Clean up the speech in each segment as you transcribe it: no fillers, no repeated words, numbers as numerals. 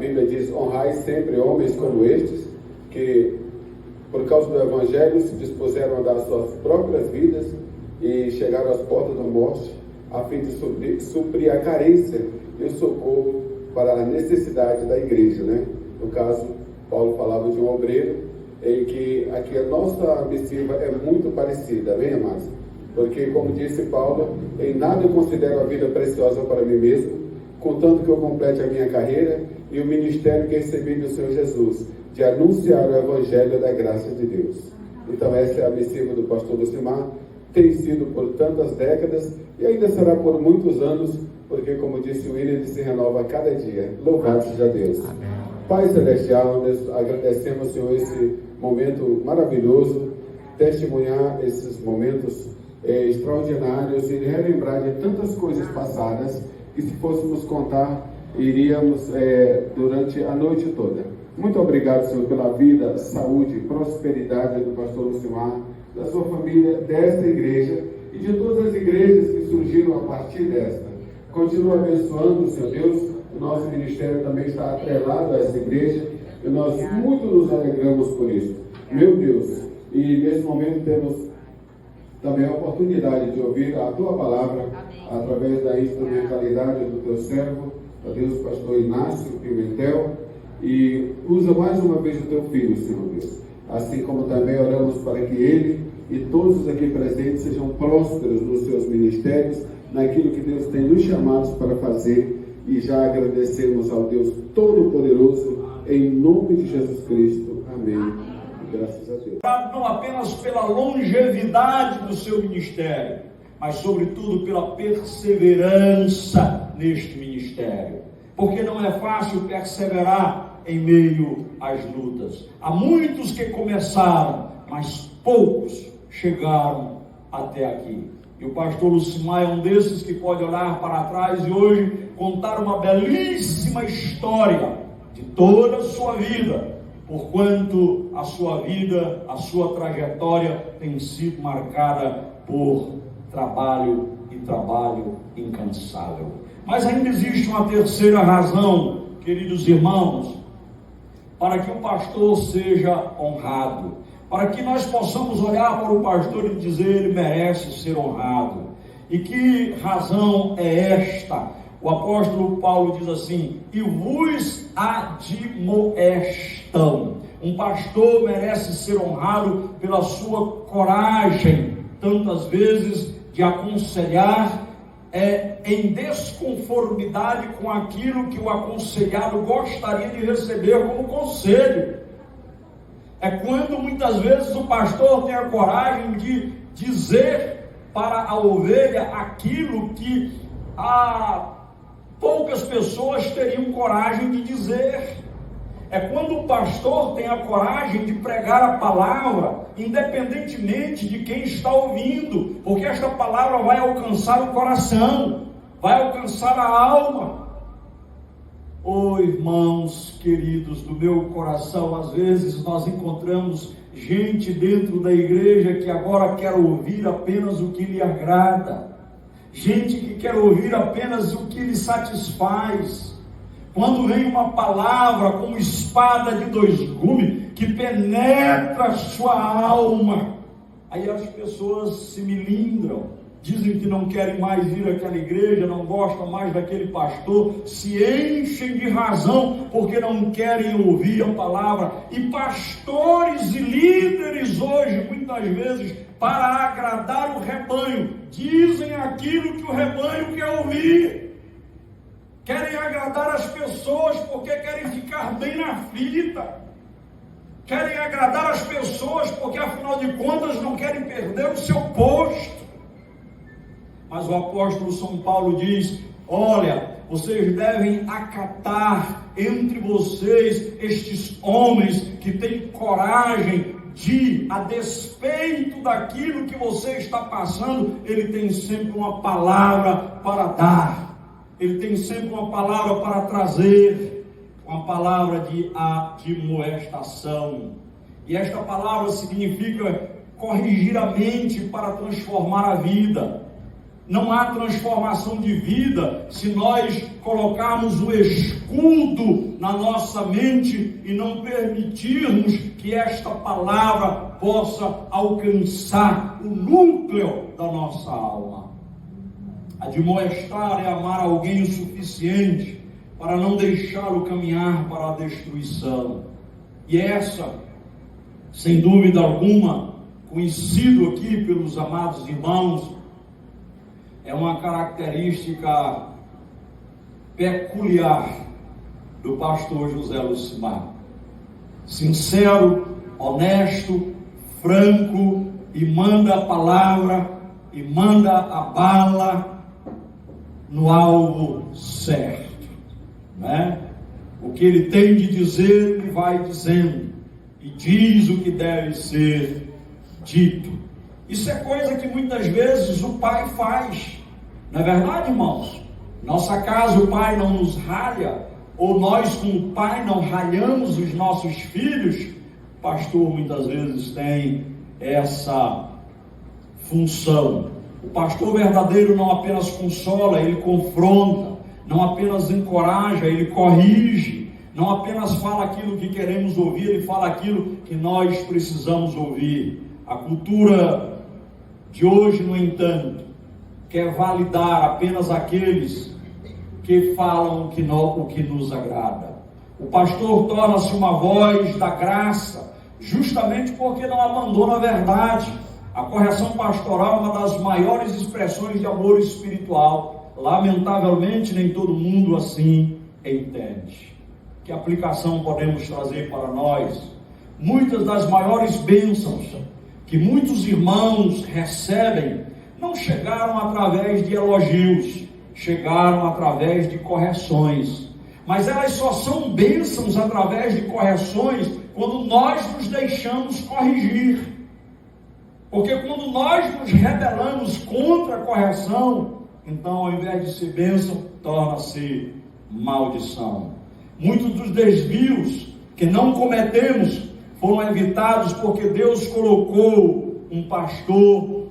Bíblia diz: honrai sempre homens como estes, que por causa do Evangelho se dispuseram a dar suas próprias vidas e chegaram às portas da morte, a fim de suprir a carência e o socorro para a necessidade da igreja, né? No caso, Paulo falava de um obreiro, em que aqui a nossa missiva é muito parecida, amém, amados? Porque, como disse Paulo, em nada eu considero a vida preciosa para mim mesmo, contanto que eu complete a minha carreira e o ministério que recebi do Senhor Jesus, de anunciar o Evangelho da graça de Deus. Então essa é a missiva do pastor Lucimar, tem sido por tantas décadas e ainda será por muitos anos, porque, como disse o William, ele se renova a cada dia. Louvado seja Deus. Pai Celestial, nós agradecemos, Senhor, esse momento maravilhoso, testemunhar esses momentos extraordinários e relembrar de tantas coisas passadas que, se fôssemos contar, iríamos durante a noite toda. Muito obrigado, Senhor, pela vida, saúde, prosperidade do pastor Lucimar, da sua família, desta igreja e de todas as igrejas que surgiram a partir desta. Continua abençoando, Senhor Deus. O nosso ministério também está atrelado a essa igreja e nós muito nos alegramos por isso. Meu Deus, e nesse momento temos também a oportunidade de ouvir a Tua palavra através da instrumentalidade do Teu servo, ó Deus, pastor Inácio Pimentel, e usa mais uma vez o Teu filho, Senhor Deus. Assim como também oramos para que ele e todos aqui presentes sejam prósperos nos seus ministérios, naquilo que Deus tem nos chamados para fazer, e já agradecemos ao Deus Todo-Poderoso, em nome de Jesus Cristo. Amém. Graças a Deus. Não apenas pela longevidade do seu ministério, mas sobretudo pela perseverança neste ministério. Porque não é fácil perseverar em meio às lutas. Há muitos que começaram, mas poucos chegaram até aqui. E o pastor Lucimar é um desses que pode olhar para trás e hoje contar uma belíssima história de toda a sua vida, porquanto a sua vida, a sua trajetória tem sido marcada por trabalho e trabalho incansável. Mas ainda existe uma terceira razão, queridos irmãos, para que o pastor seja honrado, para que nós possamos olhar para o pastor e dizer: ele merece ser honrado. E que razão é esta? O apóstolo Paulo diz assim: e vos admoestam. Um pastor merece ser honrado pela sua coragem, tantas vezes, de aconselhar em desconformidade com aquilo que o aconselhado gostaria de receber como conselho. É quando muitas vezes o pastor tem a coragem de dizer para a ovelha aquilo que poucas pessoas teriam coragem de dizer. É quando o pastor tem a coragem de pregar a palavra, independentemente de quem está ouvindo, porque esta palavra vai alcançar o coração, vai alcançar a alma. Oh, irmãos queridos do meu coração, às vezes nós encontramos gente dentro da igreja que agora quer ouvir apenas o que lhe agrada, gente que quer ouvir apenas o que lhe satisfaz. Quando vem uma palavra como espada de dois gumes, que penetra a sua alma, aí as pessoas se melindram, dizem que não querem mais ir àquela igreja, não gostam mais daquele pastor, se enchem de razão, porque não querem ouvir a palavra. E pastores e líderes hoje, muitas vezes, para agradar o rebanho, dizem aquilo que o rebanho quer ouvir. Querem agradar as pessoas porque querem ficar bem na fita. Querem agradar as pessoas porque, afinal de contas, não querem perder o seu posto. Mas o apóstolo São Paulo diz: olha, vocês devem acatar entre vocês estes homens que têm coragem de, a despeito daquilo que você está passando, ele tem sempre uma palavra para dar. Ele tem sempre uma palavra para trazer, uma palavra de admoestação. E esta palavra significa corrigir a mente para transformar a vida. Não há transformação de vida se nós colocarmos o escudo na nossa mente e não permitirmos que esta palavra possa alcançar o núcleo da nossa alma. Admoestar é amar alguém o suficiente para não deixá-lo caminhar para a destruição. E essa, sem dúvida alguma, conhecido aqui pelos amados irmãos, é uma característica peculiar do pastor José Lucimar. Sincero, honesto, franco, e manda a palavra, e manda a bala no alvo certo, né? O que ele tem de dizer, ele vai dizendo, e diz o que deve ser dito. Isso é coisa que muitas vezes o pai faz, não é verdade, irmãos? Nossa casa, o pai não nos ralha, ou nós como pai não ralhamos os nossos filhos. O pastor muitas vezes tem essa função. O pastor verdadeiro não apenas consola, ele confronta, não apenas encoraja, ele corrige, não apenas fala aquilo que queremos ouvir, ele fala aquilo que nós precisamos ouvir. A cultura de hoje, no entanto, quer validar apenas aqueles que falam o que nos agrada. O pastor torna-se uma voz da graça, justamente porque não abandona a verdade. A correção pastoral é uma das maiores expressões de amor espiritual. Lamentavelmente, nem todo mundo assim entende. Que aplicação podemos trazer para nós? Muitas das maiores bênçãos que muitos irmãos recebem não chegaram através de elogios, chegaram através de correções. Mas elas só são bênçãos através de correções quando nós nos deixamos corrigir. Porque quando nós nos rebelamos contra a correção, então ao invés de ser bênção, torna-se maldição. Muitos dos desvios que não cometemos foram evitados porque Deus colocou um pastor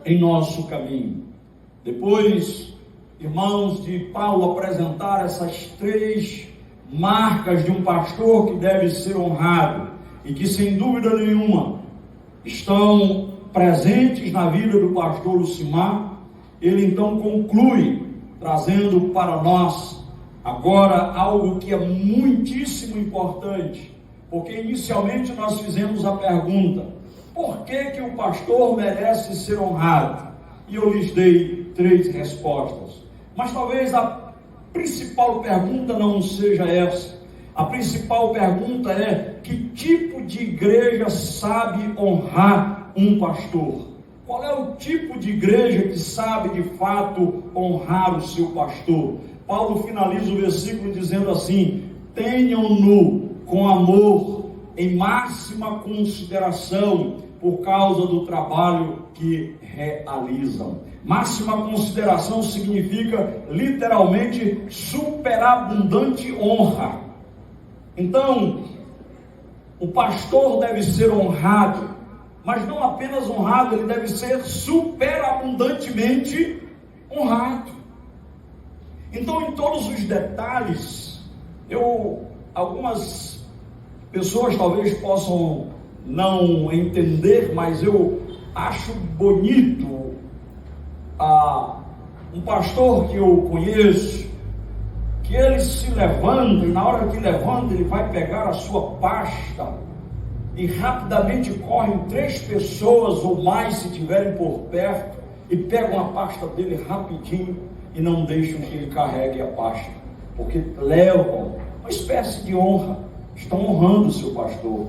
em nosso caminho. Depois, irmãos, de Paulo apresentar essas 3 marcas de um pastor que deve ser honrado e que sem dúvida nenhuma estão presentes na vida do pastor Lucimar, ele então conclui trazendo para nós agora algo que é muitíssimo importante, porque inicialmente nós fizemos a pergunta: por que o pastor merece ser honrado? E eu lhes dei 3 respostas, mas talvez a principal pergunta não seja essa. A principal pergunta é: que tipo de igreja sabe honrar um pastor? Qual é o tipo de igreja que sabe de fato honrar o seu pastor? Paulo finaliza o versículo dizendo assim: tenham-no com amor, em máxima consideração, por causa do trabalho que realizam. Máxima consideração significa literalmente superabundante honra. Então, o pastor deve ser honrado, mas não apenas honrado, ele deve ser superabundantemente honrado. Então, em todos os detalhes, algumas pessoas talvez possam não entender, mas eu acho bonito um pastor que eu conheço, que ele se levanta, e na hora que levanta, ele vai pegar a sua pasta, e rapidamente correm 3 pessoas ou mais, se tiverem por perto, e pegam a pasta dele rapidinho, e não deixam que ele carregue a pasta, porque levam uma espécie de honra, estão honrando o seu pastor,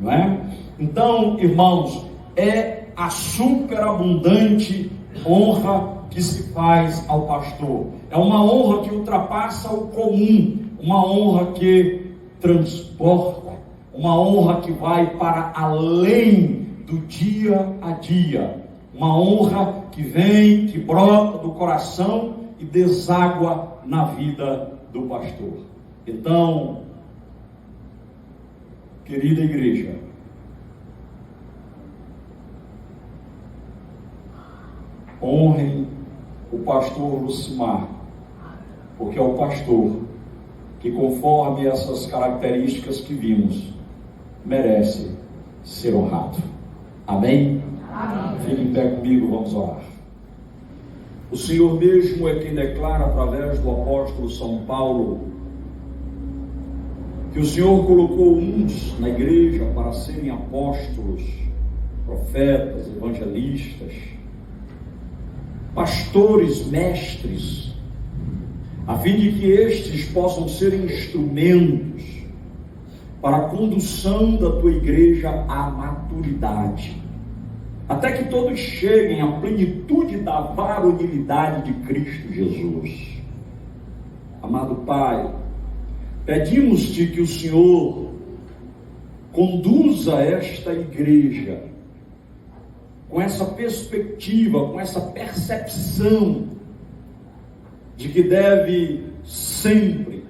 não é? Então, irmãos, é a superabundante honra que se faz ao pastor. É uma honra que ultrapassa o comum, uma honra que transporta, uma honra que vai para além do dia a dia, uma honra que vem, que brota do coração e deságua na vida do pastor. Então, querida igreja, honrem o pastor Lucimar, porque é o pastor que, conforme essas características que vimos, merece ser honrado. Amém? Amém. Fique em pé comigo, vamos orar. O Senhor mesmo é quem declara através do apóstolo São Paulo que o Senhor colocou uns na igreja para serem apóstolos, profetas, evangelistas, pastores, mestres, a fim de que estes possam ser instrumentos para a condução da tua igreja à maturidade, até que todos cheguem à plenitude da varonilidade de Cristo Jesus. Amado Pai, pedimos-te que o Senhor conduza esta igreja com essa perspectiva, com essa percepção de que deve sempre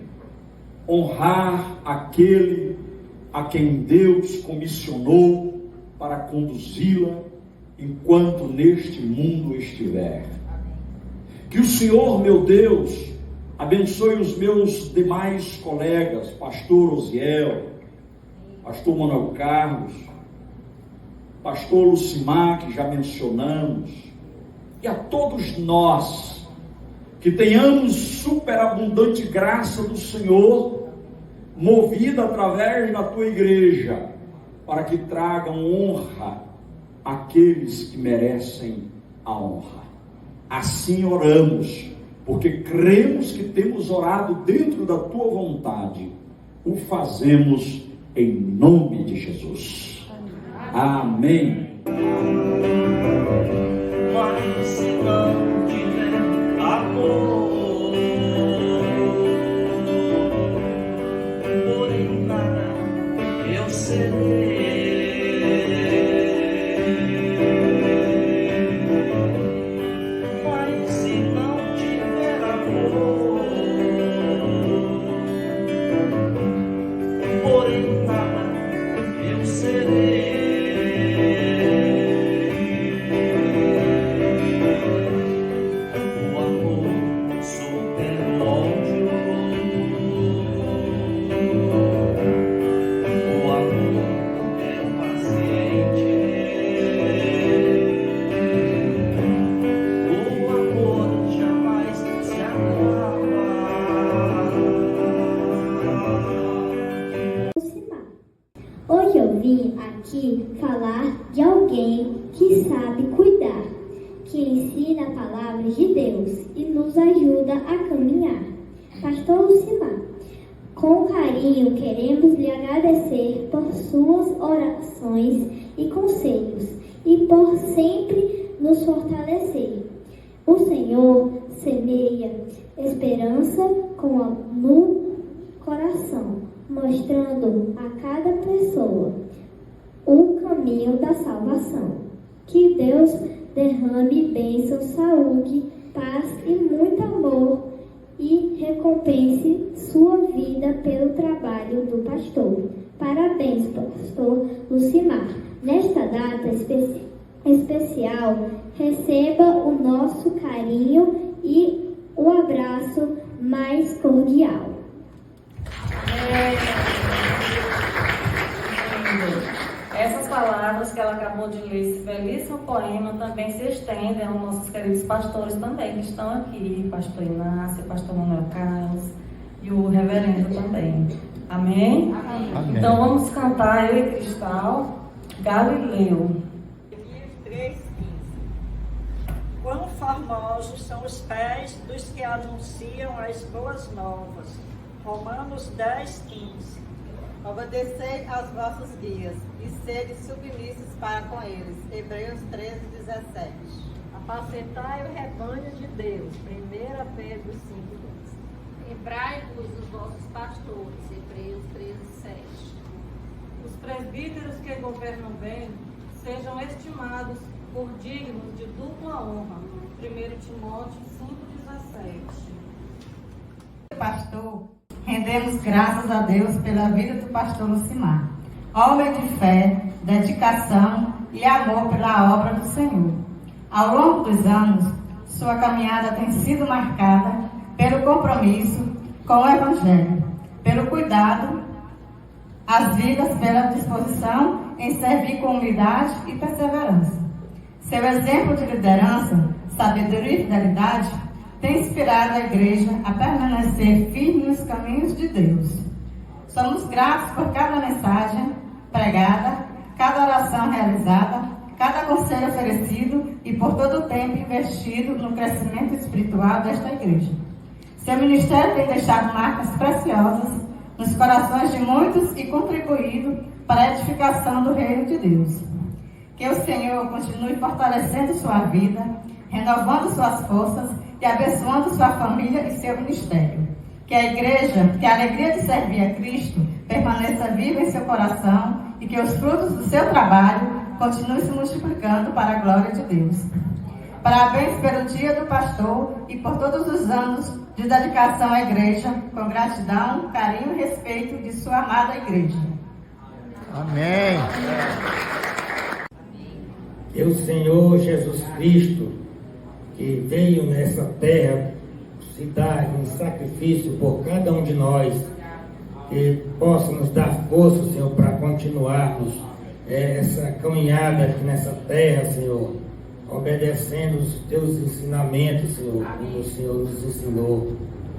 honrar aquele a quem Deus comissionou para conduzi-la enquanto neste mundo estiver. Que o Senhor, meu Deus, abençoe os meus demais colegas, pastor Osiel, pastor Manuel Carlos, pastor Lucimar, que já mencionamos, e a todos nós, que tenhamos superabundante graça do Senhor, movida através da tua igreja, para que tragam honra àqueles que merecem a honra. Assim oramos, porque cremos que temos orado dentro da tua vontade. O fazemos em nome de Jesus. Amém. Mas se não tiver amor, porém nada eu serei. Mas se não tiver amor, porém nada eu serei. Hoje eu vim aqui falar de alguém que sabe cuidar, que ensina a palavra de Deus e nos ajuda a caminhar. Pastor Lucimar, com carinho queremos lhe agradecer por suas orações e conselhos e por sempre nos fortalecer. O Senhor semeia esperança no coração, mostrando a cada pessoa o caminho da salvação. Que Deus derrame bênção, saúde, paz e muito amor e recompense sua vida pelo trabalho do pastor. Parabéns, pastor Lucimar. Nesta data especial, receba o nosso carinho e o abraço mais cordial. Essas palavras que ela acabou de ler, esse belíssimo poema, também se estendem aos nossos queridos pastores também, que estão aqui, pastor Inácio, pastor Manuel Carlos e o reverendo também. Amém? Amém. Então vamos cantar, eu e Cristal, Galileu. 3:15. Quão formosos são os pés dos que anunciam as boas novas. Romanos 10:15. Obedecei aos vossos guias e sede submissos para com eles. Hebreus 13:17. Apacentai o rebanho de Deus. 1 Pedro 5:2. Lembrai-vos dos vossos pastores. Hebreus 13:7. Os presbíteros que governam bem sejam estimados por dignos de dupla honra. 1 Timóteo 5:17. Pastor, rendemos graças a Deus pela vida do pastor Lucimar, homem de fé, dedicação e amor pela obra do Senhor. Ao longo dos anos, sua caminhada tem sido marcada pelo compromisso com o Evangelho, pelo cuidado às vidas, pela disposição em servir com humildade e perseverança. Seu exemplo de liderança, sabedoria e fidelidade tem inspirado a igreja a permanecer firme nos caminhos de Deus. Somos gratos por cada mensagem pregada, cada oração realizada, cada conselho oferecido e por todo o tempo investido no crescimento espiritual desta igreja. Seu ministério tem deixado marcas preciosas nos corações de muitos e contribuído para a edificação do reino de Deus. Que o Senhor continue fortalecendo sua vida, renovando suas forças e abençoando sua família e seu ministério. Que a igreja, que a alegria de servir a Cristo permaneça viva em seu coração e que os frutos do seu trabalho continuem se multiplicando para a glória de Deus. Parabéns pelo dia do pastor e por todos os anos de dedicação à igreja, com gratidão, carinho e respeito de sua amada igreja. Amém. Que o Senhor Jesus Cristo, que veio nessa terra se dar em sacrifício por cada um de nós, que possa nos dar força, Senhor, para continuarmos essa caminhada aqui nessa terra, Senhor, obedecendo os teus ensinamentos, Senhor, como o Senhor nos ensinou,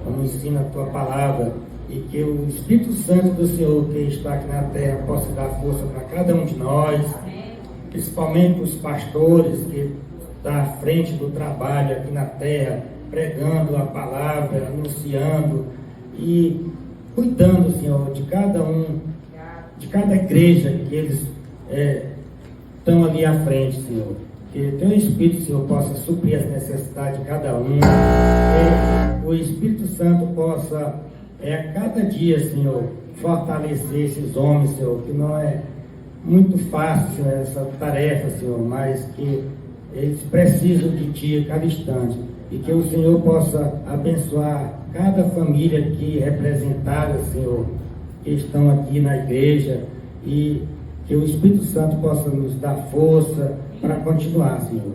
como ensina a tua palavra, e que o Espírito Santo do Senhor que está aqui na terra possa dar força para cada um de nós, principalmente os pastores que estão à frente do trabalho aqui na terra, pregando a palavra, anunciando e cuidando, Senhor, de cada um, de cada igreja que eles estão ali à frente, Senhor. Que teu Espírito, Senhor, possa suprir as necessidades de cada um. Que o Espírito Santo possa, a cada dia, Senhor, fortalecer esses homens, Senhor, que não é muito fácil, Senhor, essa tarefa, Senhor, mas que eles precisam de Ti a cada instante. E que o Senhor possa abençoar cada família aqui representada, Senhor, que estão aqui na igreja, e que o Espírito Santo possa nos dar força para continuar, Senhor.